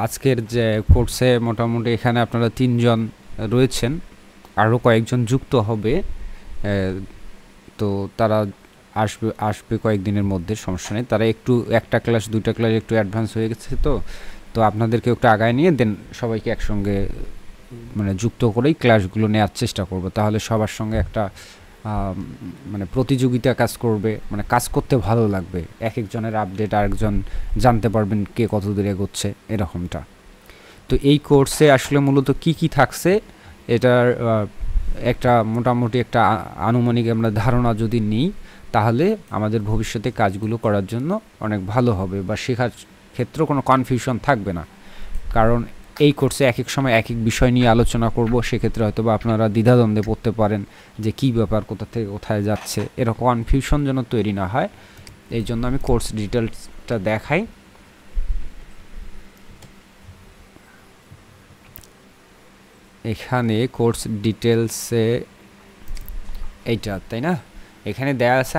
আজকের যে কোর্সে মোটামুটি এখানে আপনারা ৩ জন রয়েছেন, আরও কয়েকজন যুক্ত হবে। তো তারা আসবে কয়েকদিনের মধ্যে, সমস্যা নেই। তারা একটু একটা ক্লাস দুইটা ক্লাস একটু অ্যাডভান্স হয়ে গেছে, তো আপনাদেরকে একটু আগায় নিয়ে দেন সবাইকে একসঙ্গে মানে যুক্ত করেই ক্লাসগুলো নেওয়ার চেষ্টা করব। তাহলে সবার সঙ্গে একটা মানে প্রতিযোগিতা কাজ করবে, মানে কাজ করতে ভালো লাগবে। এক একজনের আপডেট আরেকজন জানতে পারবেন কে কত দূরে এগোচ্ছে, এরকমটা। তো এই কোর্সে আসলে মূলত কি থাকছে এটার একটা মোটামুটি একটা আনুমানিক আমরা ধারণা যদি নিই, তাহলে আমাদের ভবিষ্যতে কাজগুলো করার জন্য অনেক ভালো হবে, বা শেখার ক্ষেত্রে কোনো কনফিউশন থাকবে না। কারণ এই কোর্সে এক এক সময় এক এক বিষয় নিয়ে আলোচনা করব, সেক্ষেত্রে হয়তো বা আপনারা দ্বিধাদ্বন্দ্বে পড়তে পারেন যে কী ব্যাপার, কোথা থেকে কোথায় যাচ্ছে, এরকম কনফিউশন যেন তৈরি না হয়। এই জন্য আমি কোর্স ডিটেলসটা দেখাই। এখানে কোর্স ডিটেলসে এইটা, তাই না? এখানে দেওয়া আছে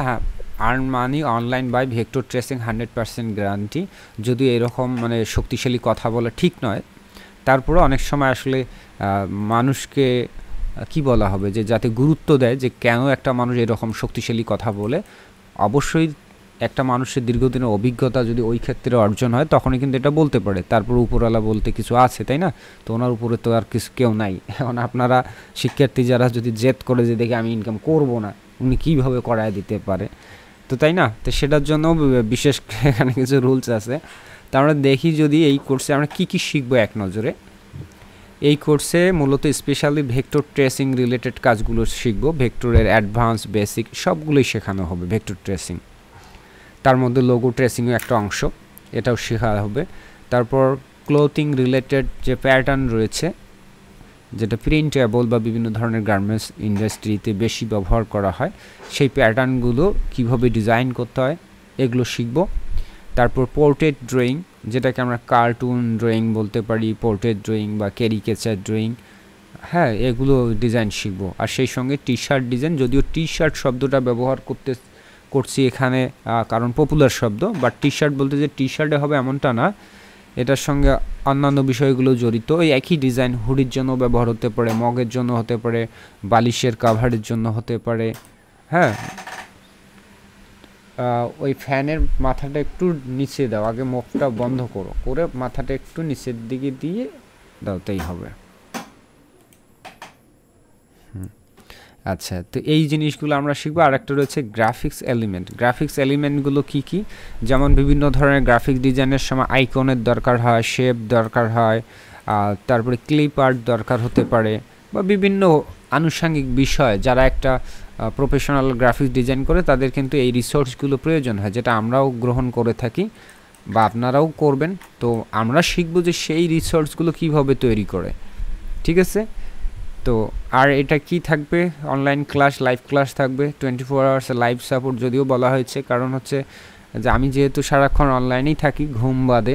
earn money online by vector tracing 100% guarantee. যদিও এরকম মানে শক্তিশালী কথা বলা ঠিক নয়, তারপরে অনেক সময় আসলে মানুষকে কি বলা হবে যে যাতে গুরুত্ব দেয় যে কেন একটা মানুষ এরকম শক্তিশালী কথা বলে। অবশ্যই একটা মানুষের দীর্ঘদিনের অভিজ্ঞতা যদি ওই ক্ষেত্রে অর্জন হয়, তখনই কিন্তু এটা বলতে পারে। তারপর উপরওয়ালা বলতে কিছু আছে, তাই না? তো ওনার উপরে তো আর কিছু কেউ নাই। এখন আপনারা শিক্ষার্থী যারা যদি জেদ করে যে দেখে আমি ইনকাম করব না, উনি কীভাবে করায় দিতে পারে, তো তাই না? তো সেটার জন্য বিশেষ এখানে কিছু রুলস আছে। তা আমরা দেখি যদি এই কোর্সে আমরা কী শিখবো এক নজরে। এই কোর্সে মূলত স্পেশালি ভেক্টর ট্রেসিং রিলেটেড কাজগুলো শিখবো। ভেক্টরের অ্যাডভান্স বেসিক সবগুলোই শেখানো হবে। ভেক্টর ট্রেসিং, তার মধ্যে লোগো ট্রেসিংও একটা অংশ, এটাও শেখা হবে। তারপর ক্লোথিং রিলেটেড যে প্যাটার্ন রয়েছে, যেটা প্রিন্টেবল বা বিভিন্ন ধরনের গার্মেন্টস ইন্ডাস্ট্রিতে বেশি ব্যবহার করা হয়, সেই প্যাটার্নগুলো কিভাবে ডিজাইন করতে হয় এগুলো শিখব। তারপর পোর্ট্রেট ড্রয়িং, যেটাকে আমরা কার্টুন ড্রয়িং বলতে পারি, পোর্ট্রেট ড্রয়িং বা ক্যারিকেচার ড্রয়িং, হ্যাঁ, এগুলো ডিজাইন শিখব। আর সেই সঙ্গে টি শার্ট ডিজাইন, যদিও টি শার্ট শব্দটা ব্যবহার করছি এখানে কারণ পপুলার শব্দ, বাট টি শার্ট বলতে যে টি শার্টে হবে এমনটা না, এটার সঙ্গে অন্যান্য বিষয়গুলো জড়িত। ওই একই ডিজাইন হুডির জন্য ব্যবহার হতে পারে, মগের জন্য হতে পারে, বালিশের কাভারের জন্য হতে পারে। হ্যাঁ, ওই ফ্যানের মাথাটা একটু নিচে দাও, আগে মুখটা বন্ধ করে মাথাটা একটু নিচের দিকে দিয়ে দাওতেই হবে। আচ্ছা, তো এই জিনিসগুলো আমরা শিখবো। আর একটা রয়েছে গ্রাফিক্স এলিমেন্ট। গ্রাফিক্স এলিমেন্টগুলো কি যেমন বিভিন্ন ধরনের গ্রাফিক্স ডিজাইনের সময় আইকনের দরকার হয়, শেপ দরকার হয়, তারপরে ক্লিপ আর্ট দরকার হতে পারে, বা বিভিন্ন আনুষঙ্গিক বিষয়। যারা একটা প্রফেশনাল গ্রাফিক্স ডিজাইন করে তাদের কিন্তু এই রিসোর্সগুলো প্রয়োজন হয়, যেটা আমরাও গ্রহণ করে থাকি বা আপনারাও করবেন। তো আমরা শিখবো যে সেই রিসোর্সগুলো কিভাবে তৈরি করে, ঠিক আছে? তো আর এটা কি থাকবে, অনলাইন ক্লাস, লাইভ ক্লাস থাকবে, 24 আওয়ার্স লাইভ সাপোর্ট যদিও বলা হয়েছে, কারণ হচ্ছে যে আমি যেহেতু সারাক্ষণ অনলাইনেই থাকি ঘুম বাদে,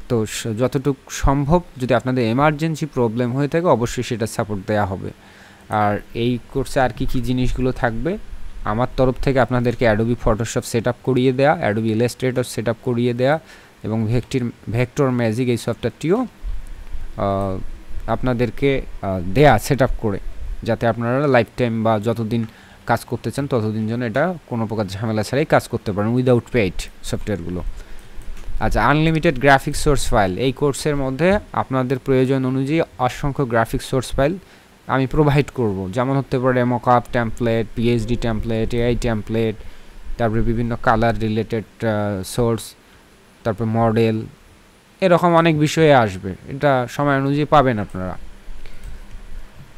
তো যতটুকু সম্ভব যদি আপনাদের এমার্জেন্সি প্রবলেম হয়ে থাকে অবশ্যই সেটা সাপোর্ট দেওয়া হবে। আর এই কোর্সে আর কি জিনিসগুলো থাকবে, আমার তরফ থেকে আপনাদেরকে অ্যাডোবি ফটোশপ সেট আপ করিয়ে দেওয়া, অ্যাডোবি ইলাস্ট্রেটর সেট আপ করিয়ে দেওয়া, এবং ভেক্টর ম্যাজিক এই সফটওয়্যারটিও আপনাদেরকে দেয়া সেট আপ করে, যাতে আপনারা লাইফ টাইম বা যতদিন কাজ করতে চান ততদিন যেন এটা কোনো প্রকার ঝামেলা ছাড়াই কাজ করতে পারেন উইদাউট পেইড সফটওয়্যারগুলো। আচ্ছা, আনলিমিটেড গ্রাফিক্স সোর্স ফাইল। এই কোর্সের মধ্যে আপনাদের প্রয়োজন অনুযায়ী অসংখ্য গ্রাফিক্স সোর্স ফাইল আমি প্রোভাইড করব, যেমন হতে পারে mockup template, PhD template, AI template, তারপরে বিভিন্ন কালার রিলেটেড সোর্স, তারপর মডেল, এরকম অনেক বিষয়ে আসবে। এটা সময় অনুযায়ী পাবেন আপনারা।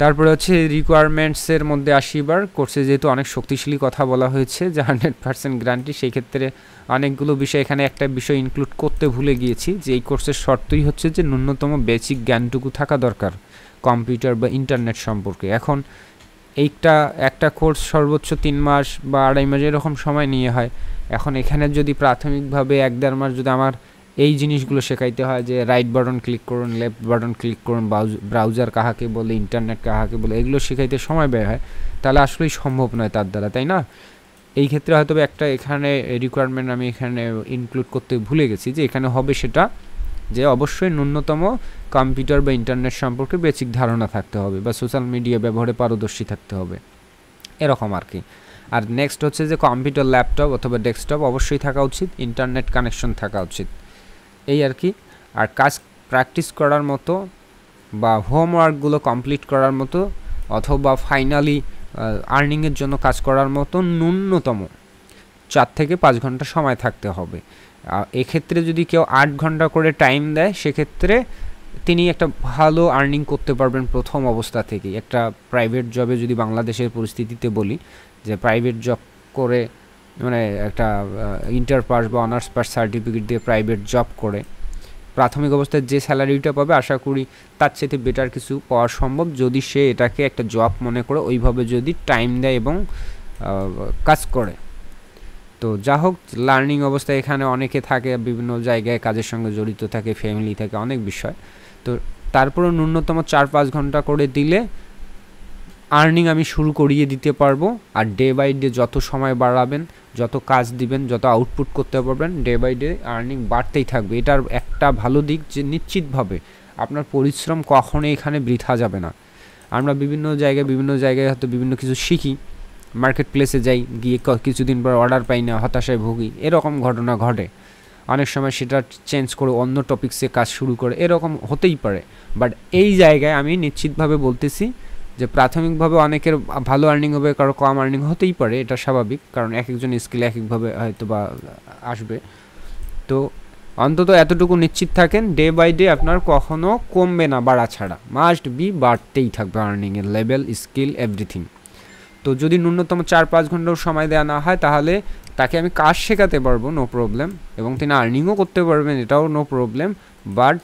তারপরে হচ্ছে রিকোয়ারমেন্টসের মধ্যে আসি এবার। কোর্সে যেহেতু অনেক শক্তিশালী কথা বলা হয়েছে যে 100% গ্যারান্টি, সেই ক্ষেত্রে অনেকগুলো বিষয়, এখানে একটা বিষয় ইনক্লুড করতে ভুলে গিয়েছি, যে এই কোর্সের শর্তই হচ্ছে যে ন্যূনতম বেসিক জ্ঞানটুকু থাকা দরকার কম্পিউটার বা ইন্টারনেট সম্পর্কে। এখন একটা কোর্স সর্বোচ্চ 3 মাস বা 2.5 মাস এরকম সময় নিয়ে হয়। এখন এখানে যদি প্রাথমিকভাবে 1-1.5 মাস যদি আমার এই জিনিসগুলো শেখাইতে হয় যে রাইট বাটন ক্লিক করুন, লেফট বাটন ক্লিক করুন, ব্রাউজার কাহাকে বলে, ইন্টারনেট কাহাকে বলে, এগুলো শেখাইতে সময় ব্যয় হয়, তাহলে আসলেই সম্ভব নয় তার দ্বারা, তাই না? এই ক্ষেত্রে হয়তো একটা এখানে রিকোয়ারমেন্ট আমি এখানে ইনক্লুড করতে ভুলে গেছি, যে এখানে হবে সেটা যে অবশ্যই ন্যূনতম কম্পিউটার বা ইন্টারনেট সম্পর্কে বেসিক ধারণা থাকতে হবে বা সোশ্যাল মিডিয়া ব্যবহারে পারদর্শী থাকতে হবে, এরকম আর কি। আর নেক্সট হচ্ছে যে কম্পিউটার, ল্যাপটপ অথবা ডেস্কটপ অবশ্যই থাকা উচিত, ইন্টারনেট কানেকশন থাকা উচিত, এই আর কি। আর কাজ প্র্যাকটিস করার মতো বা হোমওয়ার্কগুলো কমপ্লিট করার মতো অথবা ফাইনালি আর্নিংয়ের জন্য কাজ করার মতো ন্যূনতম 4 থেকে 5 ঘন্টা সময় থাকতে হবে। এক্ষেত্রে যদি কেউ 8 ঘন্টা করে টাইম দেয় সেক্ষেত্রে তিনি একটা ভালো আর্নিং করতে পারবেন প্রথম অবস্থা থেকেই। একটা প্রাইভেট জবে যদি বাংলাদেশের পরিস্থিতিতে বলি, যে প্রাইভেট জব করে মানে একটা ইন্টার পাস বা অনার্স পাস সার্টিফিকেট দিয়ে প্রাইভেট জব করে প্রাথমিক অবস্থায় যে স্যালারিটা পাবে আশা করি তার চেয়ে বেটার কিছু পাওয়া সম্ভব, যদি সে এটাকে একটা জব মনে করে ওইভাবে যদি টাইম দেয় এবং কাজ করে। তো যা হোক, লার্নিং অবস্থায় এখানে অনেকে থাকে, বিভিন্ন জায়গায় কাজের সঙ্গে জড়িত থাকে, ফ্যামিলি থাকে, অনেক বিষয়। তো তারপরে ন্যূনতম 4-5 ঘন্টা করে দিলে আর্নিং আমি শুরু করিয়ে দিতে পারবো। আর ডে বাই ডে যত সময় বাড়াবেন, যত কাজ দিবেন, যত আউটপুট করতে পারবেন, ডে বাই ডে আর্নিং বাড়তেই থাকবে। এটার একটা ভালো দিক যে নিশ্চিতভাবে আপনার পরিশ্রম কখনোই এখানে বৃথা যাবে না। আমরা বিভিন্ন জায়গায় হয়তো বিভিন্ন কিছু শিখি, মার্কেট প্লেসে যাই, গিয়ে কিছুদিন পর অর্ডার পাই না, হতাশায় ভুগি, এরকম ঘটনা ঘটে। অনেক সময় সেটা চেঞ্জ করে অন্য টপিক্সে কাজ শুরু করে, এরকম হতেই পারে। বাট এই জায়গায় আমি নিশ্চিতভাবে বলতেছি যে প্রাথমিকভাবে অনেকের ভালো আর্নিং হবে, কারো কম আর্নিং হতেই পারে, এটা স্বাভাবিক, কারণ এক একজন স্কিল এক একভাবে হয়তো বা আসবে। তো অন্তত এতটুকু নিশ্চিত থাকেন, ডে বাই ডে আপনার কখনো কমবে না, বাড়া ছাড়া মাস্ট বি বাড়তেই থাকবে আর্নিংয়ের লেভেল, স্কিল, এভরিথিং। তো যদি ন্যূনতম 4-5 ঘন্টাও সময় দেওয়া না হয় তাহলে তাকে আমি কাজ শেখাতে পারবো, নো প্রবলেম, এবং তিনি আর্নিংও করতে পারবেন, এটাও নো প্রবলেম। বাট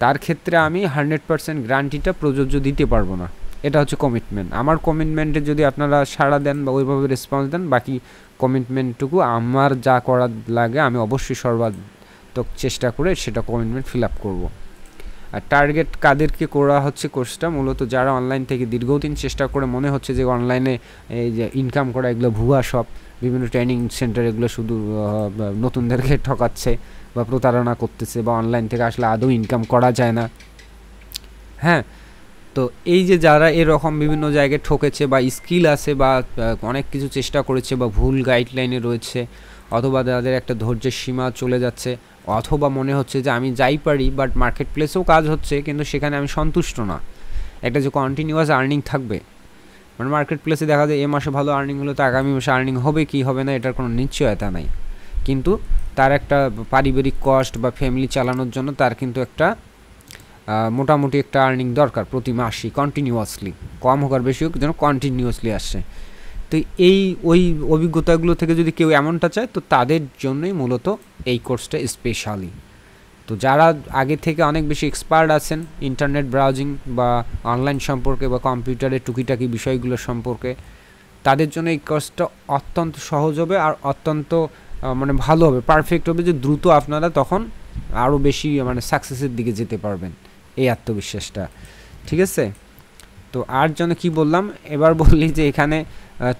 তার ক্ষেত্রে আমি 100% গ্যারান্টিটা প্রযোজ্য দিতে পারবো না। এটা হচ্ছে কমিটমেন্ট। আমার কমিটমেন্টে যদি আপনারা সাড়া দেন বা ওইভাবে রেসপন্স দেন, বাকি কমিটমেন্টটুকু আমার যা করার লাগে আমি অবশ্যই সর্বাত্মক চেষ্টা করে সেটা কমিটমেন্ট ফিল আপ করবো। আর টার্গেট কাদেরকে করা হচ্ছে কোর্সটা, মূলত যারা অনলাইন থেকে দীর্ঘদিন চেষ্টা করে মনে হচ্ছে যে অনলাইনে এই যে ইনকাম করা এগুলো ভুয়া, সব বিভিন্ন ট্রেনিং সেন্টার এগুলো শুধু নতুনদেরকে ঠকাচ্ছে বা প্রতারণা করতেছে, বা অনলাইন থেকে আসলে আদৌ ইনকাম করা যায় না। হ্যাঁ, তো এই যে যারা এরকম বিভিন্ন জায়গায় ঠকেছে বা স্কিল আছে বা অনেক কিছু চেষ্টা করেছে বা ভুল গাইডলাইনে রয়েছে, অথবা তাদের একটা ধৈর্যের সীমা চলে যাচ্ছে, অথবা মনে হচ্ছে যে আমি যাই পারি বাট মার্কেট প্লেসেও কাজ হচ্ছে কিন্তু সেখানে আমি সন্তুষ্ট না, একটা যে কন্টিনিউয়াস আর্নিং থাকবে, মানে মার্কেট প্লেসে দেখা যায় এ মাসে ভালো আর্নিং হলো তো আগামী মাসে আর্নিং হবে কি হবে না এটার কোনো নিশ্চয়তা নাই, কিন্তু তার একটা পারিবারিক কস্ট বা ফ্যামিলি চালানোর জন্য তার কিন্তু একটা মোটামুটি একটা আর্নিং দরকার প্রতি মাসই, কন্টিনিউয়াসলি, কম হোক আর বেশি হোক যেন কন্টিনিউয়াসলি আসে। তো ওই অভিজ্ঞতাগুলো থেকে যদি কেউ এমনটা চায় তো তাদের জন্যই মূলত এই কোর্সটা স্পেশালি। তো যারা আগে থেকে অনেক বেশি এক্সপার্ট আছেন ইন্টারনেট ব্রাউজিং বা অনলাইন সম্পর্কে বা কম্পিউটারের টুকিটাকি বিষয়গুলো সম্পর্কে, তাদের জন্য এই কোর্সটা অত্যন্ত সহজ হবে আর অত্যন্ত মানে ভালো হবে, পারফেক্ট হবে, যে দ্রুত আপনারা তখন আরও বেশি মানে সাকসেসের দিকে যেতে পারবেন, এই আত্মবিশ্বাসটা। ঠিক আছে, তো আর জন্য কি বললাম, এবার বললি যে এখানে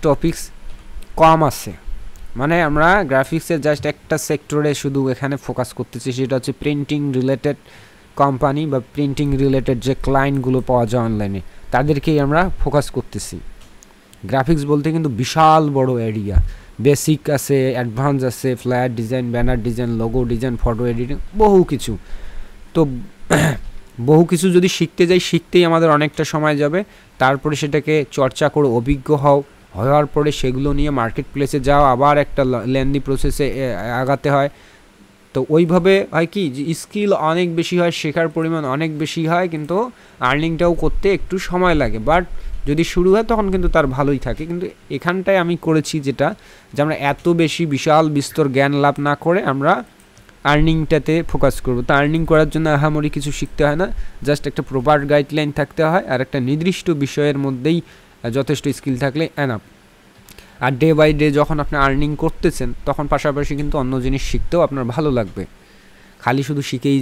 টপিকস কম আছে, মানে আমরা গ্রাফিক্সের জাস্ট একটা সেক্টরে শুধু এখানে ফোকাস করতেছি, সেটা হচ্ছে প্রিন্টিং রিলেটেড কোম্পানি বা প্রিন্টিং রিলেটেড যে ক্লায়েন্টগুলো পাওয়া যায় অনলাইনে তাদেরকেই আমরা ফোকাস করতেছি। গ্রাফিক্স বলতে কিন্তু বিশাল বড় এরিয়া, বেসিক আছে, অ্যাডভান্স আছে, flat design, banner design, logo design, photo editing, বহু কিছু। তো বহু কিছু যদি শিখতে যাই, শিখতেই আমাদের অনেকটা সময় যাবে, তারপরে সেটাকে চর্চা করে অভিজ্ঞ হওয়ার পরে সেগুলো নিয়ে মার্কেট প্লেসে যাও, আবার একটা লেন্দি প্রসেসে আগাতে হয়। তো ওইভাবে হয় কি যে স্কিল অনেক বেশি হয়, শেখার পরিমাণ অনেক বেশি হয়, কিন্তু আর্নিংটাও করতে একটু সময় লাগে, বাট যদি শুরু হয় তখন কিন্তু তার ভালোই থাকে। কিন্তু এখানটায় আমি করেছি যেটা, যে আমরা এত বেশি বিশাল বিস্তর জ্ঞান লাভ না করে আমরা আর্নিংটাতে ফোকাস করব। তো আর্নিং করার জন্য আহামরি কিছু শিখতে হয় না, জাস্ট একটা প্রপার গাইডলাইন থাকতে হয় আর একটা নির্দিষ্ট বিষয়ের মধ্যেই যথেষ্ট স্কিল থাকলে এনাফ। আর ডে বাই ডে যখন আপনি আর্নিং করতেছেন তখন পাশাপাশি কিন্তু অন্য জিনিস শিখতেও আপনার ভালো লাগবে। খালি শুধু শিখেই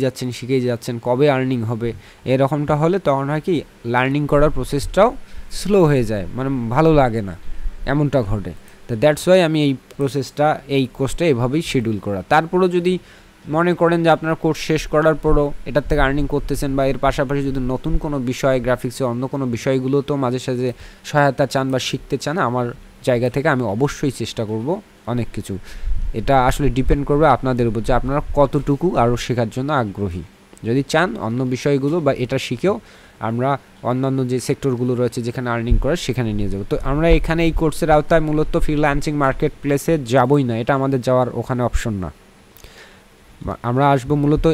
যাচ্ছেন কবে আর্নিং হবে এরকমটা হলে তখন হয় কি লার্নিং করার প্রসেসটাও স্লো হয়ে যায়, মানে ভালো লাগে না, এমনটা ঘটে। তো তো দ্যাটস ওয়াই আমি এই প্রসেসটা এই কোর্সটা এভাবেই শিডিউল করা। তারপরও যদি মনে করেন যে আপনার কোর্স শেষ করার পরও এটার থেকে আর্নিং করতেছেন বা এর পাশাপাশি যদি নতুন কোনো বিষয় গ্রাফিক্সে অন্য কোনো বিষয়গুলো তো মাঝে সাঝে সহায়তা চান বা শিখতে চান, আমার জায়গা থেকে আমি অবশ্যই চেষ্টা করব অনেক কিছু। এটা আসলে ডিপেন্ড করবে আপনাদের উপর যে আপনারা কতটুকু আরও শেখার জন্য আগ্রহী। যদি চান অন্য বিষয়গুলো বা এটা শিখেও আমরা অন্যান্য যে সেক্টরগুলো রয়েছে যেখানে আর্নিং করে সেখানে নিয়ে যাব। তো আমরা এখানে এই কোর্সের আওতায় মূলত ফ্রিল্যান্সিং মার্কেট প্লেসে যাবই না, এটা আমাদের যাওয়ার ওখানে অপশন না। আমরা আসবো মূলত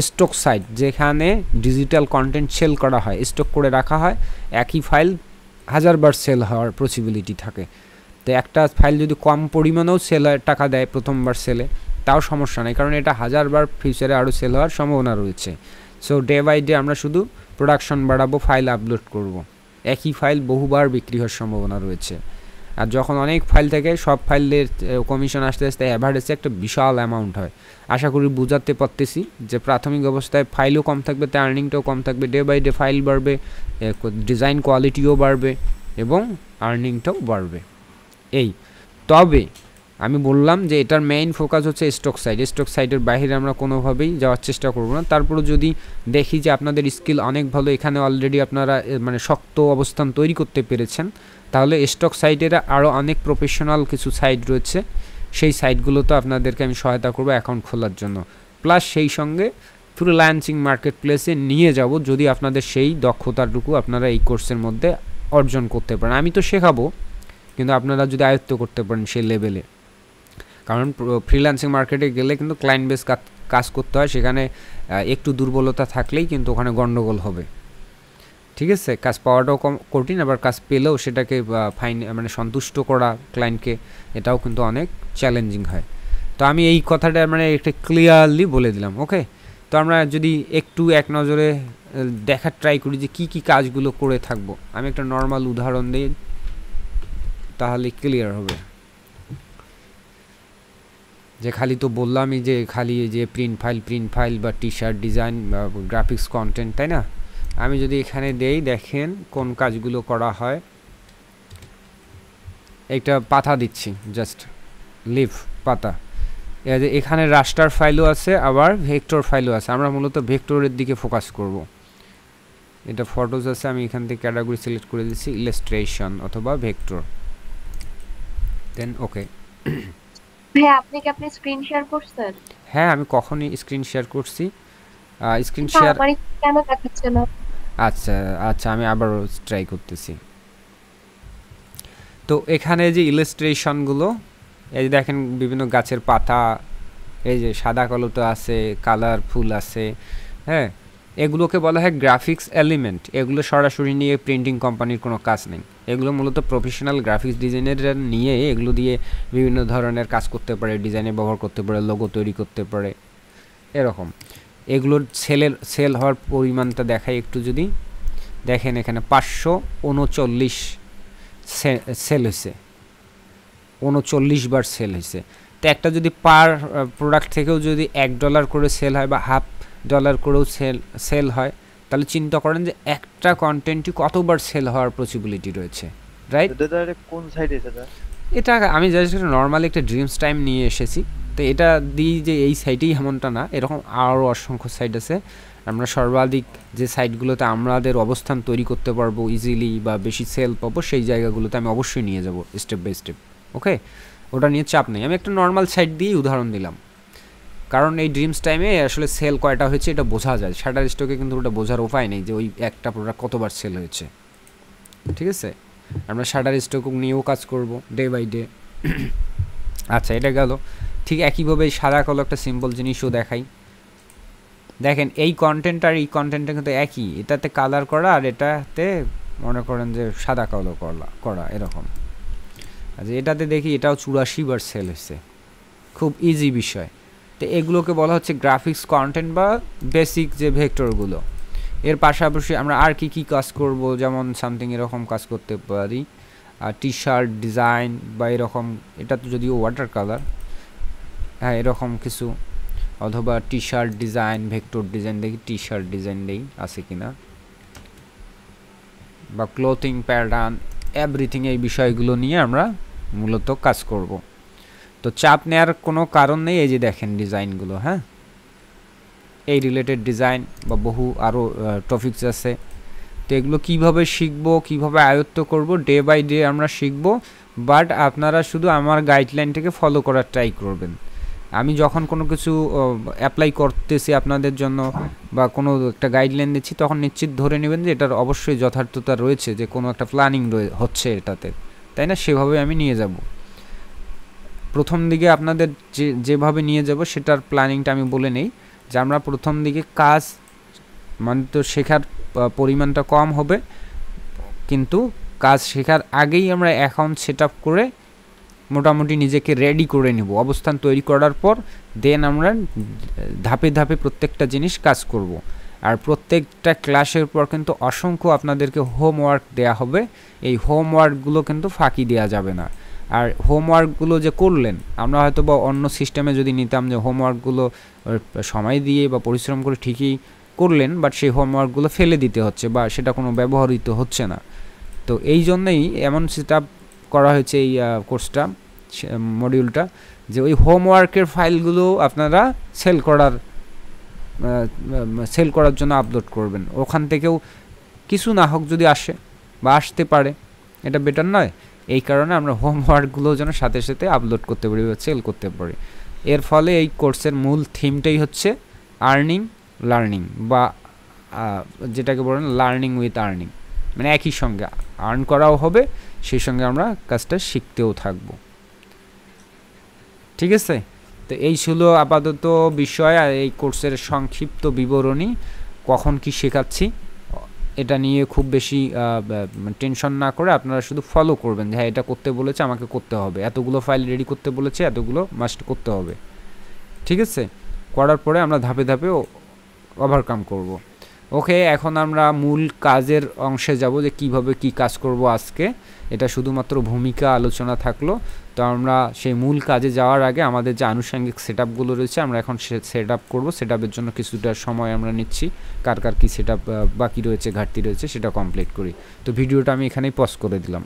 স্টক সাইট, যেখানে ডিজিটাল কন্টেন্ট সেল করা হয়, স্টক করে রাখা হয়, একই ফাইল 1000 বার সেল হওয়ার পসিবিলিটি থাকে। তো একটা ফাইল যদি কম পরিমাণেও সেল টাকা দেয় প্রথমবার সেলে, তাও সমস্যা নেই, কারণ এটা 1000 বার ফিউচারে আরও সেল হওয়ার সম্ভাবনা রয়েছে। সো ডে বাই ডে আমরা শুধু প্রোডাকশন বাড়াবো, ফাইল আপলোড করব, একই ফাইল বহুবার বিক্রি হওয়ার সম্ভাবনা রয়েছে। আর যখন অনেক ফাইল থেকে সব ফাইলের কমিশন আস্তে আস্তে অ্যাভারেজে একটা বিশাল অ্যামাউন্ট হয়। আশা করি বুঝাতে পারতেছি যে প্রাথমিক অবস্থায় ফাইলও কম থাকবে, তাই আর্নিংটাও কম থাকবে, ডে বাই ডে ফাইল বাড়বে, ডিজাইন কোয়ালিটিও বাড়বে এবং আর্নিংটাও বাড়বে। এই তবে আমি বললাম যে এটার মেইন ফোকাস হচ্ছে স্টক সাইট। স্টক সাইটের বাইরে আমরা কোনোভাবেই যাওয়ার চেষ্টা করব না। তারপরে যদি দেখি যে আপনাদের স্কিল অনেক ভালো, এখানে অলরেডি আপনারা মানে শক্ত অবস্থান তৈরি করতে পেরেছেন, তাহলে স্টক সাইটের আরও অনেক প্রফেশনাল কিছু সাইট রয়েছে, সেই সাইটগুলোতে আপনাদেরকে আমি সহায়তা করব অ্যাকাউন্ট খোলার জন্য। প্লাস সেই সঙ্গে ফ্রিল্যান্সিং মার্কেট প্লেসে নিয়ে যাব যদি আপনাদের সেই দক্ষতাটুকু আপনারা এই কোর্সের মধ্যে অর্জন করতে পারেন। আমি তো শেখাবো, কিন্তু আপনারা যদি আয়ত্ত করতে পারেন সেই লেভেলে, কারণ ফ্রিল্যান্সিং মার্কেটে গেলে কিন্তু ক্লায়েন্ট বেস কাজ করতে হয়, সেখানে একটু দুর্বলতা থাকলেই কিন্তু ওখানে গন্ডগোল হবে। ঠিক আছে, কাজ পাওয়াটাও কঠিন, আবার কাজ পেলেও সেটাকে মানে সন্তুষ্ট করা ক্লায়েন্টকে, এটাও কিন্তু অনেক চ্যালেঞ্জিং হয়। তো আমি এই কথাটা মানে একটা ক্লিয়ারলি বলে দিলাম। ওকে, তো আমরা যদি একটু এক নজরে দেখার ট্রাই করি যে কী কী কাজগুলো করে থাকবো, আমি একটা নর্মাল উদাহরণ দিই, তাহলে ক্লিয়ার হবে। যে খালি তো বললামই যে খালি যে প্রিন্ট ফাইল বা টি শার্ট ডিজাইন বা গ্রাফিক্স কন্টেন্ট, তাই না? আমি যদি এখানে দেই, দেখেন কোন কাজগুলো করা হয়। একটা পাতা দিচ্ছি, জাস্ট লিভ পাতা। এখানে রাস্টার ফাইলও আছে, আবার ভেক্টর ফাইলও আছে। আমরা মূলত ভেক্টরের দিকে ফোকাস করব। এটা ফটোজ আছে, আমি এখান থেকে ক্যাটাগরি সিলেক্ট করে দিচ্ছি ইলাস্ট্রেশন অথবা ভেক্টর, দেন ওকে। হ্যাঁ, আপনি কি আপনি স্ক্রিন শেয়ার করছেন? হ্যাঁ, আমি কখনই স্ক্রিন শেয়ার করছি। স্ক্রিন শেয়ার আমার কেন দেখাচ্ছে না? আচ্ছা আচ্ছা, আমি আবারও ট্রাই করতেছি। তো এখানে যে ইলাস্ট্রেশনগুলো, এই যে দেখেন বিভিন্ন গাছের পাতা, এই যে সাদা কালো তো আছে, কালারফুল আছে, হ্যাঁ, এগুলোকে বলা হয় গ্রাফিক্স এলিমেন্ট। এগুলো সরাসরি নিয়ে প্রিন্টিং কোম্পানির কোনো কাজ নেই, এগুলো মূলত প্রফেশনাল গ্রাফিক্স ডিজাইনাররা নিয়ে এগুলো দিয়ে বিভিন্ন ধরনের কাজ করতে পারে, ডিজাইনে ব্যবহার করতে পারে, লোগো তৈরি করতে পারে, এরকম। এগুলোর সেল হওয়ার পরিমাণটা দেখাই একটু, যদি দেখেন এখানে 539 সেল হয়েছে, 39 বার সেল হয়েছে। তো একটা যদি পার প্রোডাক্ট থেকেও যদি $1 করে সেল হয় বা $1/2 করেও সেল হয়, তাহলে চিন্তা করেন যে একটা কন্টেন্টই কতবার সেল হওয়ার পসিবিলিটি রয়েছে, রাইট? কোন সাইডে এটা আমি জাস্ট নর্মালি একটা ড্রিমস টাইম নিয়ে এসেছি। তো এটা দিই যে এই সাইটেই এমনটা না, এরকম আরও অসংখ্য সাইট আছে। আমরা সর্বাধিক যে সাইটগুলোতে আমাদের অবস্থান তৈরি করতে পারবো ইজিলি বা বেশি সেল পাবো, সেই জায়গাগুলোতে আমি অবশ্যই নিয়ে যাব স্টেপ বাই স্টেপ। ওকে, ওটা নিয়ে চাপ নেই, আমি একটা নর্মাল সাইট দিয়েই উদাহরণ দিলাম, কারণ এই ড্রিমস টাইমে আসলে সেল কয়টা হয়েছে এটা বোঝা যায়। শাটার স্টকে কিন্তু ওটা বোঝার উপায় নেই যে ওই একটা প্রোডাক্ট কতবার সেল হয়েছে। ঠিক আছে, আমরা শাটার স্টক নিয়েও কাজ করব ডে বাই ডে। আচ্ছা, এটা গেল। ঠিক একইভাবে সাদা কালো একটা সিম্পল জিনিসও দেখাই। দেখেন এই কন্টেন্ট আর এই কন্টেন্টটা কিন্তু একই, এটাতে কালার করা আর এটাতে মনে করেন যে সাদা কালো করা এরকম। আচ্ছা, এটাতে দেখি এটাও 84 বার সেল হয়েছে, খুব ইজি বিষয়। তো এগুলোকে বলা হচ্ছে গ্রাফিক্স কন্টেন্ট বা বেসিক যে ভেক্টরগুলো। এর পাশাপাশি আমরা আর কি কি কাজ করব, যেমন সামথিং এরকম কাজ করতে পারি, টি শার্ট ডিজাইন বা এরকম, এটা তো যদিও ওয়াটার কালার, হ্যাঁ এরকম কিছু, অথবা T shirt design vector design, দেখি টি শার্ট ডিজাইন নেই আছে কিনা, বা ক্লোথিং প্যাটার্ন, এভরিথিং, এই বিষয়গুলো নিয়ে আমরা মূলত কাজ করব। তো চাপ নেওয়ার কোনো কারণ নেই, এই যে দেখেন ডিজাইনগুলো, হ্যাঁ এই রিলেটেড ডিজাইন বা বহু আরও টপিকস আছে। তো এগুলো কীভাবে শিখবো, কীভাবে আয়ত্ত করব, ডে বাই ডে আমরা শিখব, বাট আপনারা শুধু আমার গাইডলাইনটাকে ফলো করার ট্রাই করবেন। আমি যখন কোনো কিছু অ্যাপ্লাই করতেছি আপনাদের জন্য বা কোনো একটা গাইডলাইন দিচ্ছি, তখন নিশ্চিত ধরে নেবেন যে এটার অবশ্যই যথার্থতা রয়েছে, যে কোনো একটা প্ল্যানিং হচ্ছে এটাতে, তাই না? সেভাবে আমি নিয়ে যাব। প্রথম দিকে আপনাদের যেভাবে নিয়ে যাব সেটার প্ল্যানিংটা আমি বলে নেই, যে আমরা প্রথম দিকে কাজ মানে তো শেখার পরিমাণটা কম হবে, কিন্তু কাজ শেখার আগেই আমরা অ্যাকাউন্ট সেট আপ করে মোটামুটি নিজেকে রেডি করে নেব, অবস্থান তৈরি করার পর দেন আমরা ধাপে ধাপে প্রত্যেকটা জিনিস কাজ করব। আর প্রত্যেকটা ক্লাসের পর কিন্তু অসংখ্য আপনাদেরকে হোমওয়ার্ক দেয়া হবে, এই হোমওয়ার্কগুলো কিন্তু ফাঁকি দেওয়া যাবে না। আর হোমওয়ার্কগুলো যে করলেন, আমরা হয়তো বা অন্য সিস্টেমে যদি নিতাম যে হোমওয়ার্কগুলো সময় দিয়ে বা পরিশ্রম করে ঠিকই করলেন, বাট সেই হোমওয়ার্কগুলো ফেলে দিতে হচ্ছে বা সেটা কোনো ব্যবহৃত হচ্ছে না। তো এই জন্যই এমন সেট আপ করা হয়েছে এই কোর্সটা, মডিউলটা, যে ওই হোমওয়ার্কের ফাইলগুলো আপনারা সেল করার জন্য আপলোড করবেন। ওখান থেকেও কিছু না হোক যদি আসে বা আসতে পারে, এটা বেটার নয়? এই কারণে আমরা হোমওয়ার্কগুলো যেন সাথে সাথে আপলোড করতে পারি বা সেল করতে পারি। এর ফলে এই কোর্সের মূল থিমটাই হচ্ছে আর্নিং লার্নিং, বা যেটাকে বলেন লার্নিং উইথ আর্নিং, মানে একই সঙ্গে আর্ন করাও হবে, সেই সঙ্গে আমরা কাজটা শিখতেও থাকব। ঠিক আছে? তো এই ছিল আপাতত বিষয় আর এই কোর্সের সংক্ষিপ্ত বিবরণী। কখন কি শেখাচ্ছি এটা নিয়ে খুব বেশি টেনশন না করে আপনারা শুধু ফলো করবেন, যে হ্যাঁ এটা করতে বলেছে আমাকে করতে হবে, এতগুলো ফাইল রেডি করতে বলেছে, এতগুলো মাস্ট করতে হবে। ঠিক আছে? করার পরে আমরা ধাপে ধাপে ওভারকাম করব। ওকে, এখন আমরা মূল কাজের অংশে যাব, যে কিভাবে কি কাজ করব আজকে। এটা শুধুমাত্র ভূমিকা আলোচনা থাকলো। তো আমরা সেই মূল কাজে যাওয়ার আগে আমাদের যে আনুষঙ্গিক সেট আপগুলো রয়েছে আমরা এখন সেট আপ করবো। সেট আপের জন্য কিছুটা সময় আমরা নিচ্ছি, কার কার কী সেট আপ বাকি রয়েছে, ঘাটতি রয়েছে, সেটা কমপ্লিট করি। তো ভিডিওটা আমি এখানেই পজ করে দিলাম।